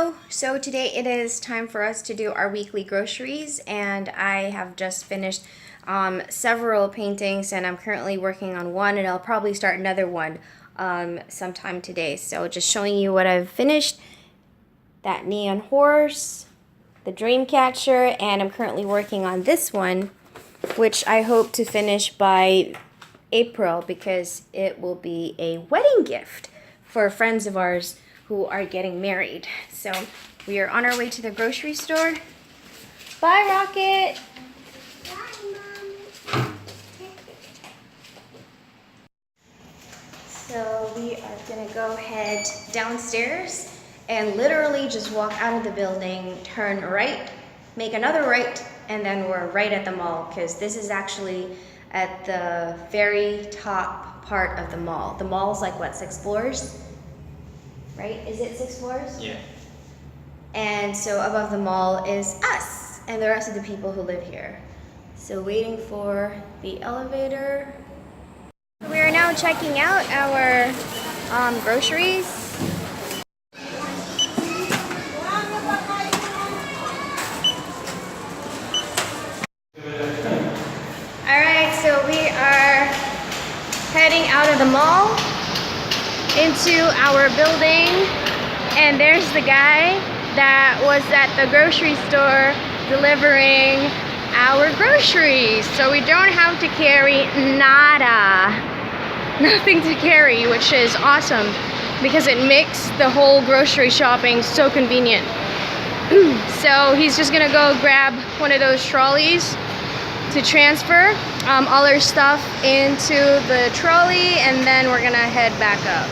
Hello! So today it is time for us to do our weekly groceries, and I have just finished several paintings, and I'm currently working on one, and I'll probably start another one sometime today. So just showing you what I've finished. That neon horse, the dream catcher, and I'm currently working on this one, which I hope to finish by April because it will be a wedding gift for friends of ours who are getting married. So we are on our way to the grocery store. Bye, Rocket. Bye, Mom. So we are gonna go head downstairs and literally just walk out of the building, turn right, make another right, and then we're right at the mall, because this is actually at the very top part of the mall. The mall's like what, 6 floors? Right? Is it 6 floors? Yeah. And so above the mall is us and the rest of the people who live here. So waiting for the elevator. We are now checking out our groceries. Alright, so we are heading out of the mall into our building, and there's the guy that was at the grocery store delivering our groceries. So we don't have to carry nothing to carry, which is awesome because it makes the whole grocery shopping so convenient. So he's just gonna go grab one of those trolleys to transfer all our stuff into the trolley, and then we're gonna head back up.